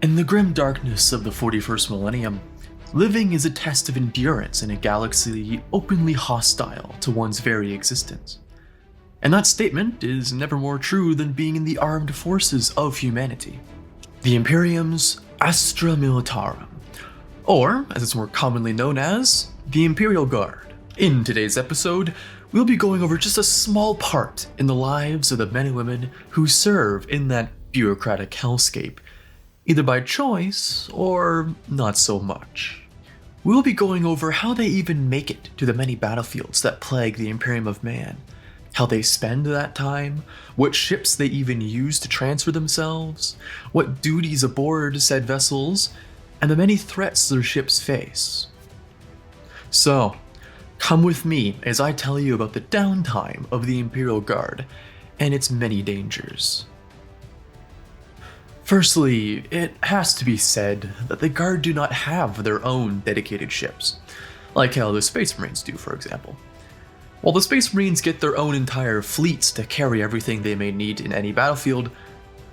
In the grim darkness of the 41st millennium, living is a test of endurance in a galaxy openly hostile to one's very existence. And that statement is never more true than being in the armed forces of humanity. The Imperium's Astra Militarum, or as it's more commonly known as, the Imperial Guard. In today's episode, we'll be going over just a small part in the lives of the men and women who serve in that bureaucratic hellscape, either by choice or not so much. We'll be going over how they even make it to the many battlefields that plague the Imperium of Man, how they spend that time, what ships they even use to transfer themselves, what duties aboard said vessels, and the many threats their ships face. So, come with me as I tell you about the downtime of the Imperial Guard and its many dangers. Firstly, it has to be said that the Guard do not have their own dedicated ships, like how the Space Marines do, for example. While the Space Marines get their own entire fleets to carry everything they may need in any battlefield,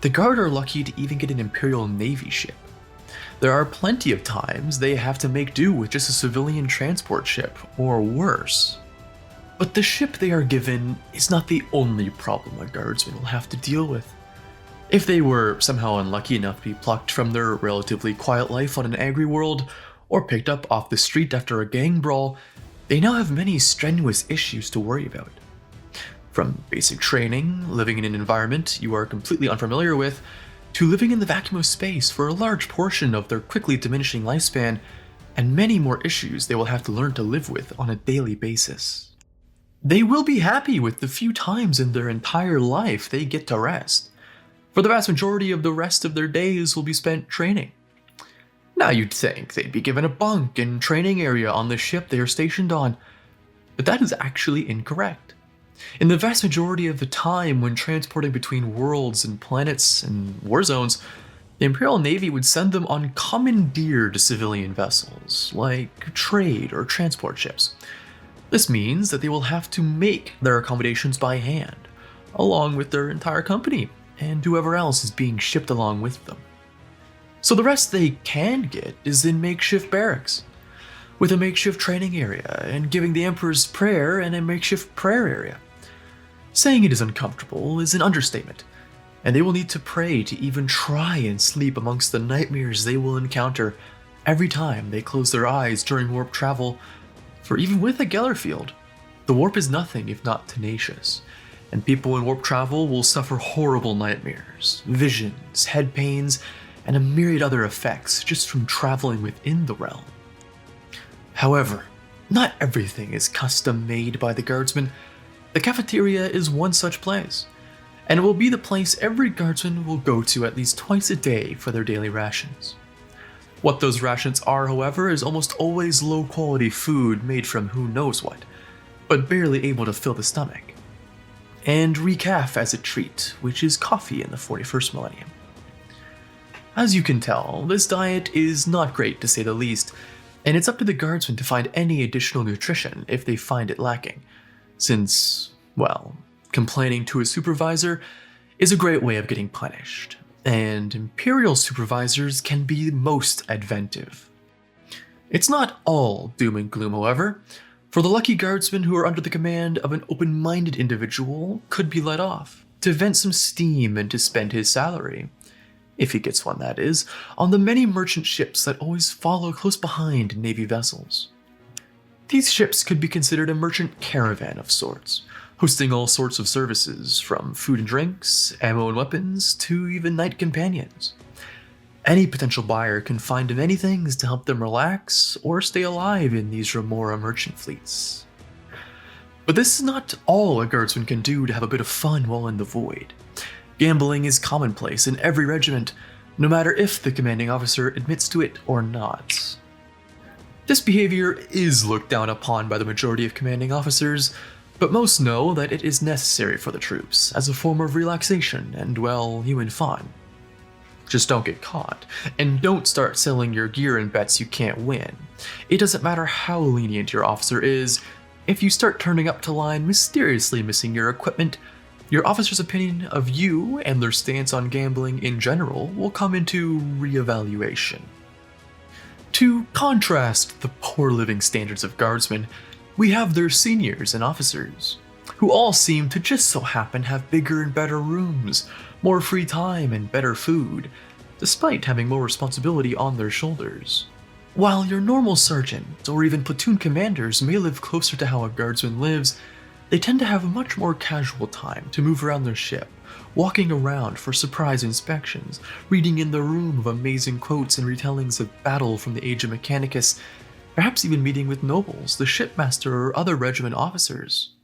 the Guard are lucky to even get an Imperial Navy ship. There are plenty of times they have to make do with just a civilian transport ship, or worse. But the ship they are given is not the only problem a Guardsman will have to deal with. If they were somehow unlucky enough to be plucked from their relatively quiet life on an angry world, or picked up off the street after a gang brawl, they now have many strenuous issues to worry about. From basic training, living in an environment you are completely unfamiliar with, to living in the vacuum of space for a large portion of their quickly diminishing lifespan, and many more issues they will have to learn to live with on a daily basis. They will be happy with the few times in their entire life they get to rest, for the vast majority of the rest of their days will be spent training. Now you'd think they'd be given a bunk and training area on the ship they are stationed on, but that is actually incorrect. In the vast majority of the time when transporting between worlds and planets and war zones, the Imperial Navy would send them on commandeered civilian vessels, like trade or transport ships. This means that they will have to make their accommodations by hand, along with their entire company, and whoever else is being shipped along with them. So the rest they can get is in makeshift barracks, with a makeshift training area, and giving the Emperor's prayer and a makeshift prayer area. Saying it is uncomfortable is an understatement, and they will need to pray to even try and sleep amongst the nightmares they will encounter every time they close their eyes during warp travel, for even with a Gellerfield, the warp is nothing if not tenacious, and people in warp travel will suffer horrible nightmares, visions, head pains, and a myriad other effects just from traveling within the realm. However, not everything is custom made by the Guardsman. The cafeteria is one such place, and it will be the place every Guardsman will go to at least twice a day for their daily rations. What those rations are, however, is almost always low-quality food made from who knows what, but barely able to fill the stomach. And recaf as a treat, which is coffee in the 41st millennium. As you can tell, this diet is not great to say the least, and it's up to the Guardsmen to find any additional nutrition if they find it lacking, since, well, complaining to a supervisor is a great way of getting punished, and Imperial supervisors can be most adventive. It's not all doom and gloom, however, for the lucky Guardsmen who are under the command of an open-minded individual could be let off, to vent some steam and to spend his salary, if he gets one that is, on the many merchant ships that always follow close behind Navy vessels. These ships could be considered a merchant caravan of sorts, hosting all sorts of services, from food and drinks, ammo and weapons, to even knight companions. Any potential buyer can find many things to help them relax or stay alive in these Remora merchant fleets. But this is not all a Guardsman can do to have a bit of fun while in the void. Gambling is commonplace in every regiment, no matter if the commanding officer admits to it or not. This behavior is looked down upon by the majority of commanding officers, but most know that it is necessary for the troops as a form of relaxation and, well, human fun. Just don't get caught, and don't start selling your gear in bets you can't win. It doesn't matter how lenient your officer is, if you start turning up to line mysteriously missing your equipment, your officer's opinion of you and their stance on gambling in general will come into reevaluation. To contrast the poor living standards of guardsmen, we have their seniors and officers, who all seem to just so happen have bigger and better rooms, more free time and better food, despite having more responsibility on their shoulders. While your normal sergeant or even platoon commanders may live closer to how a guardsman lives, they tend to have much more casual time to move around their ship, walking around for surprise inspections, reading in the room of amazing quotes and retellings of battle from the age of Mechanicus, perhaps even meeting with nobles, the shipmaster, or other regiment officers.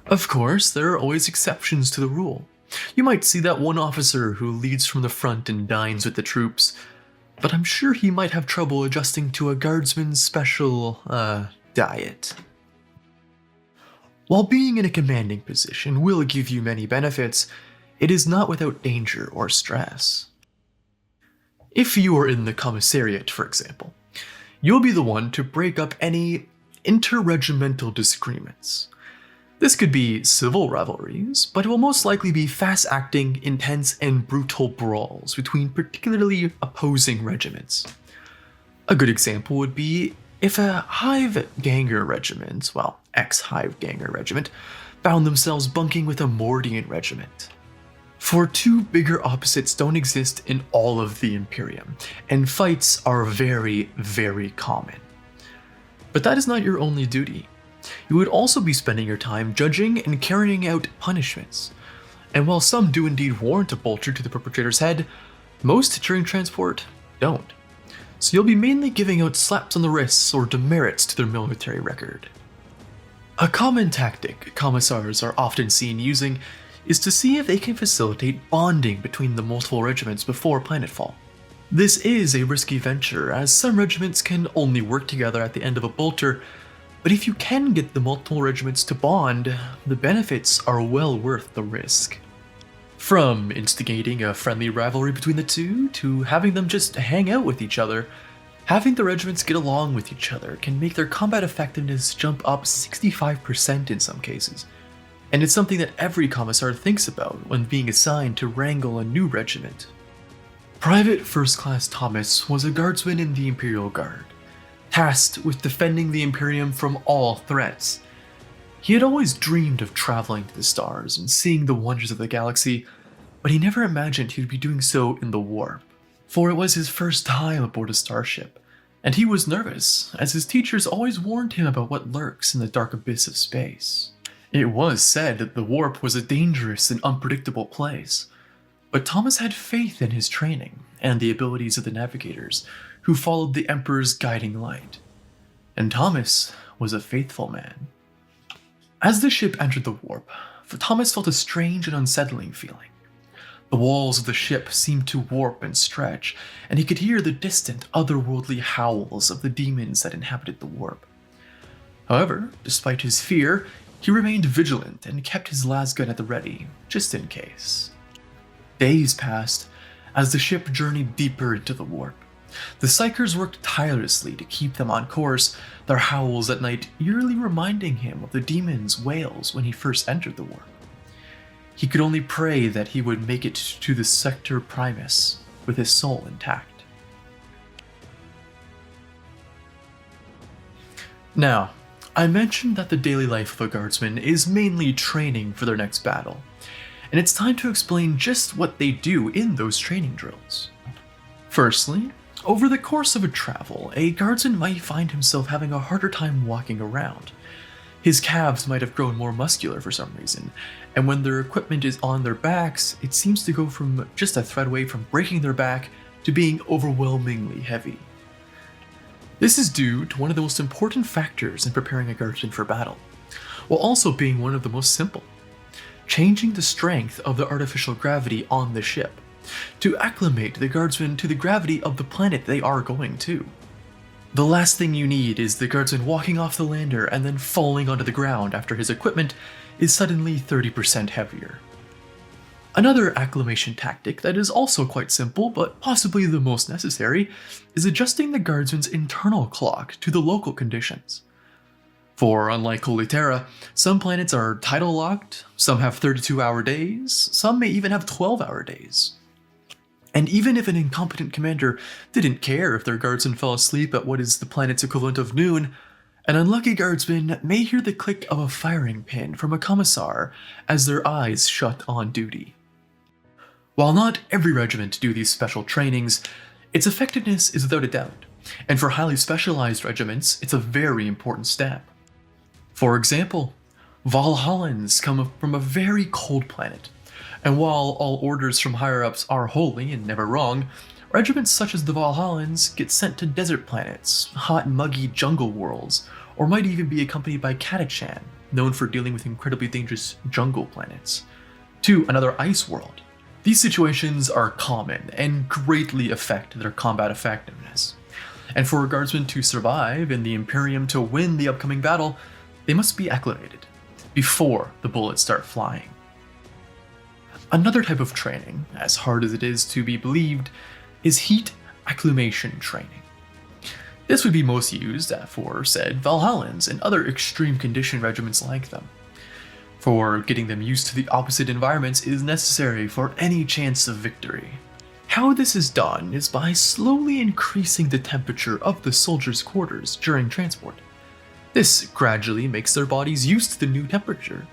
Of course, there are always exceptions to the rule. You might see that one officer who leads from the front and dines with the troops, but I'm sure he might have trouble adjusting to a guardsman's special, diet. While being in a commanding position will give you many benefits, it is not without danger or stress. If you are in the commissariat, for example, you'll be the one to break up any interregimental disagreements. This could be civil rivalries, but it will most likely be fast-acting, intense, and brutal brawls between particularly opposing regiments. A good example would be if a Hive Ganger regiment, well, ex-Hive Ganger regiment, found themselves bunking with a Mordian regiment. For two bigger opposites don't exist in all of the Imperium, and fights are very, very common. But that is not your only duty. You would also be spending your time judging and carrying out punishments. And while some do indeed warrant a bolter to the perpetrator's head, most during transport don't. So you'll be mainly giving out slaps on the wrists or demerits to their military record. A common tactic commissars are often seen using is to see if they can facilitate bonding between the multiple regiments before planetfall. This is a risky venture, as some regiments can only work together at the end of a bolter, but if you can get the multiple regiments to bond, the benefits are well worth the risk. From instigating a friendly rivalry between the two, to having them just hang out with each other, having the regiments get along with each other can make their combat effectiveness jump up 65% in some cases, and it's something that every commissar thinks about when being assigned to wrangle a new regiment. Private First Class Thomas was a guardsman in the Imperial Guard, tasked with defending the Imperium from all threats. He had always dreamed of traveling to the stars and seeing the wonders of the galaxy, but he never imagined he would be doing so in the warp, for it was his first time aboard a starship, and he was nervous, as his teachers always warned him about what lurks in the dark abyss of space. It was said that the warp was a dangerous and unpredictable place, but Thomas had faith in his training and the abilities of the navigators, who followed the Emperor's guiding light. And Thomas was a faithful man. As the ship entered the warp, Thomas felt a strange and unsettling feeling. The walls of the ship seemed to warp and stretch, and he could hear the distant, otherworldly howls of the demons that inhabited the warp. However, despite his fear, he remained vigilant and kept his lasgun at the ready, just in case. Days passed as the ship journeyed deeper into the warp. The Psychers worked tirelessly to keep them on course, their howls at night eerily reminding him of the demon's wails when he first entered the warp. He could only pray that he would make it to the Sector Primus with his soul intact. Now, I mentioned that the daily life of a guardsman is mainly training for their next battle, and it's time to explain just what they do in those training drills. Firstly, over the course of a travel, a guardsman might find himself having a harder time walking around. His calves might have grown more muscular for some reason, and when their equipment is on their backs, it seems to go from just a thread away from breaking their back to being overwhelmingly heavy. This is due to one of the most important factors in preparing a guardsman for battle, while also being one of the most simple: changing the strength of the artificial gravity on the ship, to acclimate the guardsmen to the gravity of the planet they are going to. The last thing you need is the guardsman walking off the lander and then falling onto the ground after his equipment is suddenly 30% heavier. Another acclimation tactic that is also quite simple, but possibly the most necessary, is adjusting the guardsman's internal clock to the local conditions. For unlike Holy Terra, some planets are tidal locked, some have 32-hour days, some may even have 12-hour days. And even if an incompetent commander didn't care if their guardsman fell asleep at what is the planet's equivalent of noon, an unlucky guardsman may hear the click of a firing pin from a commissar as their eyes shut on duty. While not every regiment do these special trainings, its effectiveness is without a doubt, and for highly specialized regiments, it's a very important step. For example, Valhallans come from a very cold planet, and while all orders from higher-ups are holy and never wrong, regiments such as the Valhallans get sent to desert planets, hot muggy jungle worlds, or might even be accompanied by Catachan, known for dealing with incredibly dangerous jungle planets, to another ice world. These situations are common and greatly affect their combat effectiveness. And for a guardsman to survive and the Imperium to win the upcoming battle, they must be acclimated before the bullets start flying. Another type of training, as hard as it is to be believed, is heat acclimation training. This would be most used for said Valhallans and other extreme condition regiments like them. For getting them used to the opposite environments is necessary for any chance of victory. How this is done is by slowly increasing the temperature of the soldiers' quarters during transport. This gradually makes their bodies used to the new temperature,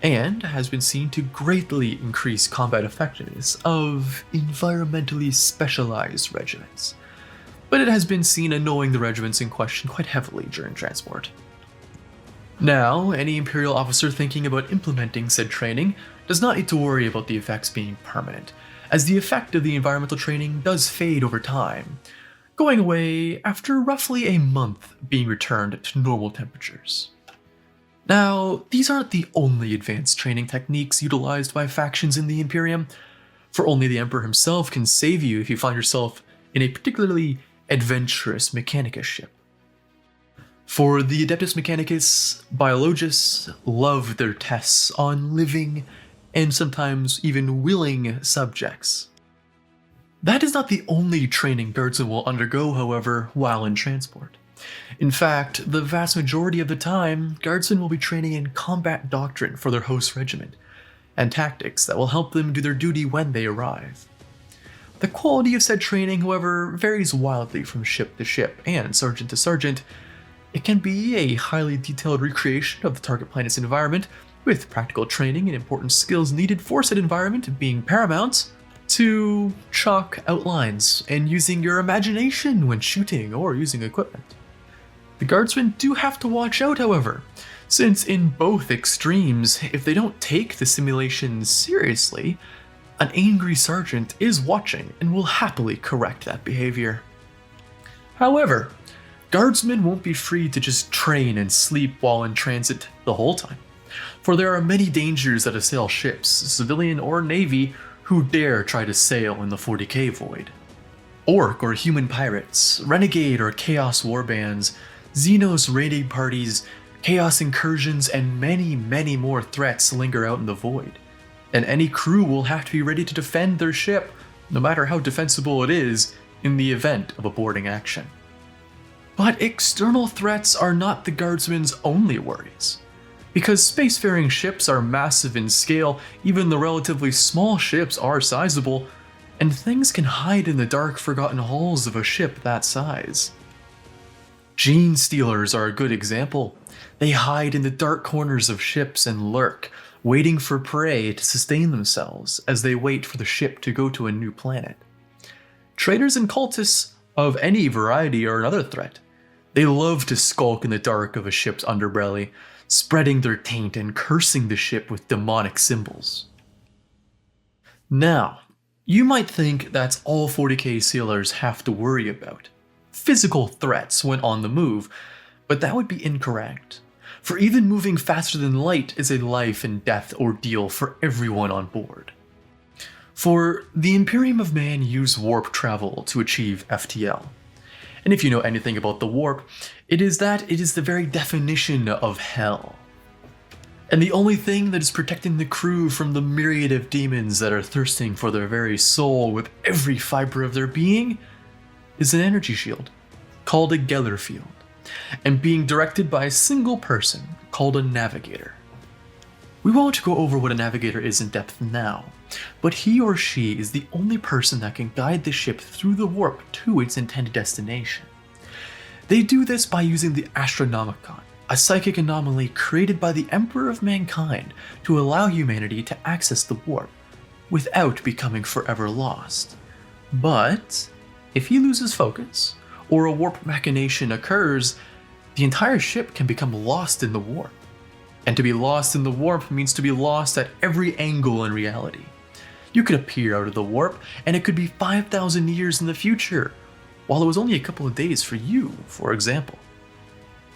and has been seen to greatly increase combat effectiveness of environmentally specialized regiments. But it has been seen annoying the regiments in question quite heavily during transport. Now, any Imperial officer thinking about implementing said training does not need to worry about the effects being permanent, as the effect of the environmental training does fade over time, going away after roughly a month being returned to normal temperatures. Now, these aren't the only advanced training techniques utilized by factions in the Imperium, for only the Emperor himself can save you if you find yourself in a particularly adventurous Mechanicus ship. For the Adeptus Mechanicus, biologists love their tests on living and sometimes even willing subjects. That is not the only training guardsmen will undergo, however, while in transport. In fact, the vast majority of the time, guardsmen will be training in combat doctrine for their host regiment, and tactics that will help them do their duty when they arrive. The quality of said training, however, varies wildly from ship to ship and sergeant to sergeant. It can be a highly detailed recreation of the target planet's environment, with practical training and important skills needed for said environment being paramount, to chalk outlines and using your imagination when shooting or using equipment. The guardsmen do have to watch out, however, since in both extremes, if they don't take the simulation seriously, an angry sergeant is watching and will happily correct that behavior. However, guardsmen won't be free to just train and sleep while in transit the whole time, for there are many dangers that assail ships, civilian or navy, who dare try to sail in the 40K void. Orc or human pirates, renegade or chaos warbands, Xenos raiding parties, chaos incursions, and many more threats linger out in the void, and any crew will have to be ready to defend their ship, no matter how defensible it is, in the event of a boarding action. But external threats are not the guardsmen's only worries. Because spacefaring ships are massive in scale, even the relatively small ships are sizable, and things can hide in the dark, forgotten halls of a ship that size. Gene stealers are a good example. They hide in the dark corners of ships and lurk, waiting for prey to sustain themselves as they wait for the ship to go to a new planet. Traitors and cultists of any variety are another threat. They love to skulk in the dark of a ship's underbelly, spreading their taint and cursing the ship with demonic symbols. Now, you might think that's all 40K sailors have to worry about. Physical threats when on the move, but that would be incorrect. For even moving faster than light is a life and death ordeal for everyone on board. For the Imperium of Man use warp travel to achieve FTL. And if you know anything about the warp, it is that it is the very definition of hell. And the only thing that is protecting the crew from the myriad of demons that are thirsting for their very soul with every fiber of their being is an energy shield, called a Geller field, and being directed by a single person called a navigator. We won't go over what a navigator is in depth now, but he or she is the only person that can guide the ship through the warp to its intended destination. They do this by using the Astronomicon, a psychic anomaly created by the Emperor of Mankind to allow humanity to access the warp without becoming forever lost. But if he loses focus, or a warp machination occurs, the entire ship can become lost in the warp. And to be lost in the warp means to be lost at every angle in reality. You could appear out of the warp, and it could be 5,000 years in the future, while it was only a couple of days for you, for example.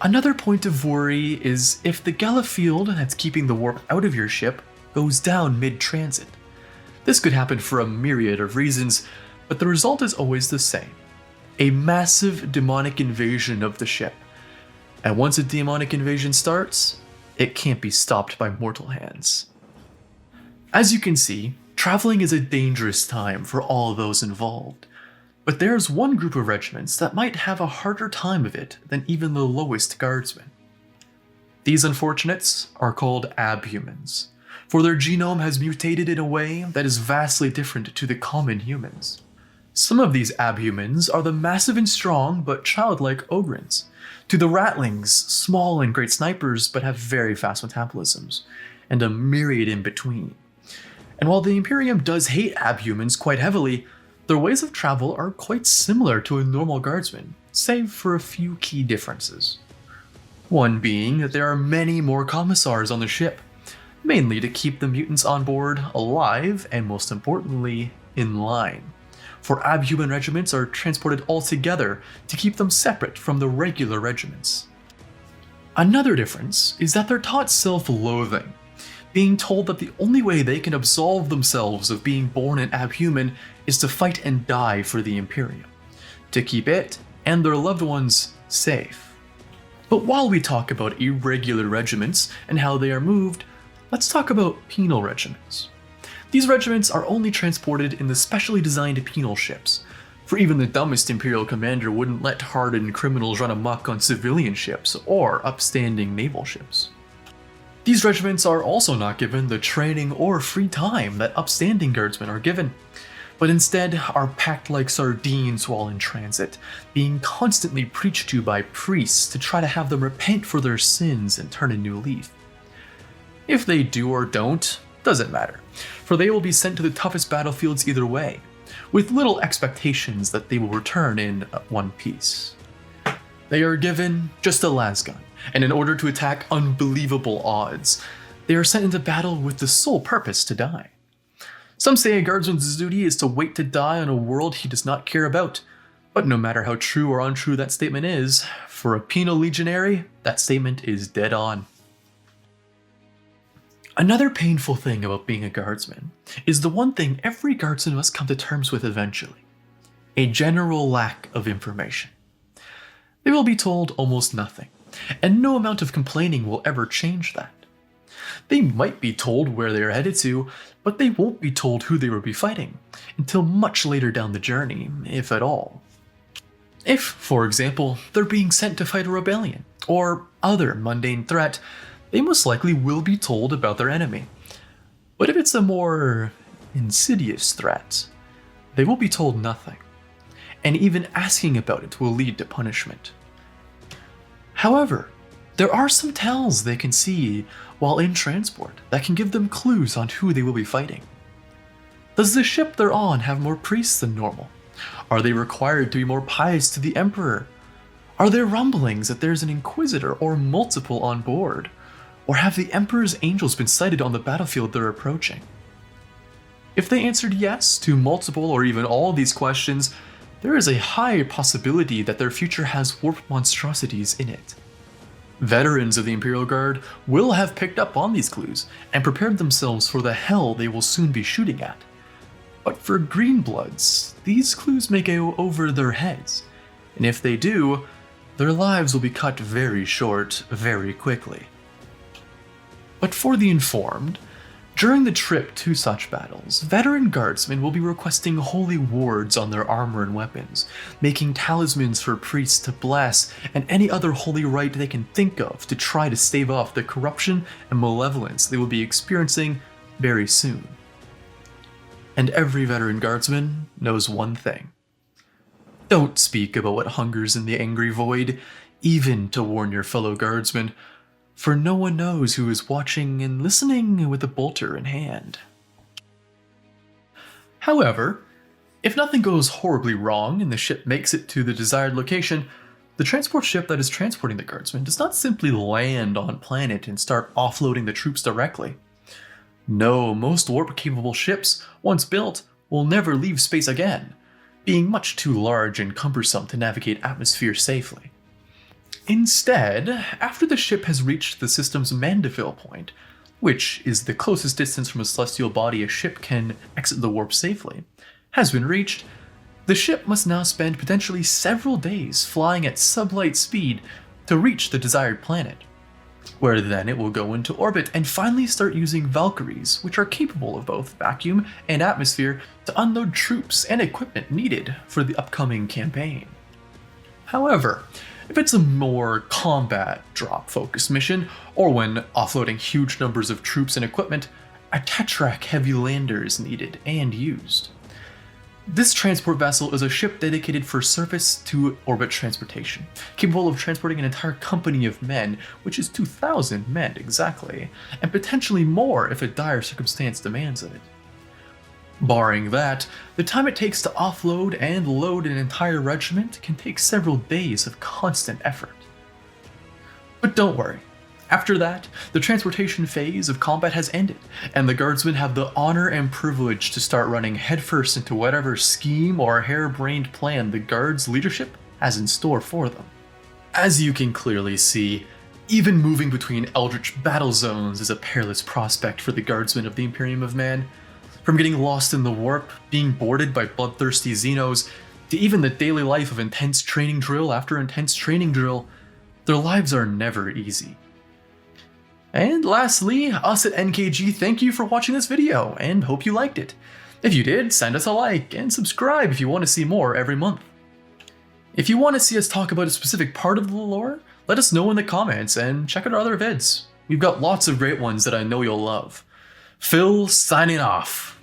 Another point of worry is if the Gala field that's keeping the warp out of your ship goes down mid-transit. This could happen for a myriad of reasons, but the result is always the same. A massive demonic invasion of the ship. And once a demonic invasion starts, it can't be stopped by mortal hands. As you can see, traveling is a dangerous time for all those involved. But there's one group of regiments that might have a harder time of it than even the lowest guardsmen. These unfortunates are called abhumans, for their genome has mutated in a way that is vastly different to the common humans. Some of these abhumans are the massive and strong but childlike ogrins, to the ratlings, small and great snipers but have very fast metabolisms, and a myriad in between. And while the Imperium does hate abhumans quite heavily, their ways of travel are quite similar to a normal guardsman, save for a few key differences. One being that there are many more commissars on the ship, mainly to keep the mutants on board alive and most importantly, in line. For abhuman regiments are transported all together to keep them separate from the regular regiments. Another difference is that they're taught self-loathing, being told that the only way they can absolve themselves of being born an abhuman is to fight and die for the Imperium, to keep it and their loved ones safe. But while we talk about irregular regiments and how they are moved, let's talk about penal regiments. These regiments are only transported in the specially designed penal ships, for even the dumbest Imperial commander wouldn't let hardened criminals run amok on civilian ships or upstanding naval ships. These regiments are also not given the training or free time that upstanding guardsmen are given, but instead are packed like sardines while in transit, being constantly preached to by priests to try to have them repent for their sins and turn a new leaf. If they do or don't, doesn't matter, for they will be sent to the toughest battlefields either way, with little expectations that they will return in one piece. They are given just a lasgun, and in order to attack unbelievable odds, they are sent into battle with the sole purpose to die. Some say a guardsman's duty is to wait to die on a world he does not care about, but no matter how true or untrue that statement is, for a penal legionary, that statement is dead on. Another painful thing about being a guardsman is the one thing every guardsman must come to terms with eventually: a general lack of information. They will be told almost nothing, and no amount of complaining will ever change that. They might be told where they are headed to, but they won't be told who they will be fighting until much later down the journey, if at all. If, for example, they're being sent to fight a rebellion, or other mundane threat, they most likely will be told about their enemy. But if it's a more insidious threat, they will be told nothing, and even asking about it will lead to punishment. However, there are some tells they can see while in transport that can give them clues on who they will be fighting. Does the ship they're on have more priests than normal? Are they required to be more pious to the Emperor? Are there rumblings that there's an Inquisitor or multiple on board? Or have the Emperor's angels been sighted on the battlefield they're approaching? If they answered yes to multiple or even all of these questions, there is a high possibility that their future has warp monstrosities in it. Veterans of the Imperial Guard will have picked up on these clues and prepared themselves for the hell they will soon be shooting at. But for Greenbloods, these clues may go over their heads, and if they do, their lives will be cut very short very quickly. But for the informed, During the trip to such battles, veteran guardsmen will be requesting holy wards on their armor and weapons, making talismans for priests to bless, and any other holy rite they can think of to try to stave off the corruption and malevolence they will be experiencing very soon. And every veteran guardsman knows one thing. Don't speak about what hungers in the angry void, even to warn your fellow guardsmen, for no one knows who is watching and listening with a bolter in hand. However, if nothing goes horribly wrong and the ship makes it to the desired location, the transport ship that is transporting the guardsmen does not simply land on planet and start offloading the troops directly. No, most warp-capable ships, once built, will never leave space again, being much too large and cumbersome to navigate atmosphere safely. Instead, after the ship has reached the system's Mandeville point, which is the closest distance from a celestial body a ship can exit the warp safely, has been reached, the ship must now spend potentially several days flying at sublight speed to reach the desired planet, where then it will go into orbit and finally start using Valkyries, which are capable of both vacuum and atmosphere, to unload troops and equipment needed for the upcoming campaign. However, if it's a more combat drop-focused mission, or when offloading huge numbers of troops and equipment, a Catachan heavy lander is needed and used. This transport vessel is a ship dedicated for surface-to-orbit transportation, capable of transporting an entire company of men, which is 2,000 men exactly, and potentially more if a dire circumstance demands of it. Barring that, the time it takes to offload and load an entire regiment can take several days of constant effort. But don't worry, after that, the transportation phase of combat has ended, and the guardsmen have the honor and privilege to start running headfirst into whatever scheme or harebrained plan the guards' leadership has in store for them. As you can clearly see, even moving between eldritch battle zones is a perilous prospect for the guardsmen of the Imperium of Man. From getting lost in the warp, being boarded by bloodthirsty Xenos, to even the daily life of intense training drill after intense training drill, their lives are never easy. And lastly, us at NKG thank you for watching this video, and hope you liked it. If you did, send us a like, and subscribe if you want to see more every month. If you want to see us talk about a specific part of the lore, let us know in the comments, and check out our other vids. We've got lots of great ones that I know you'll love. Phil, signing off.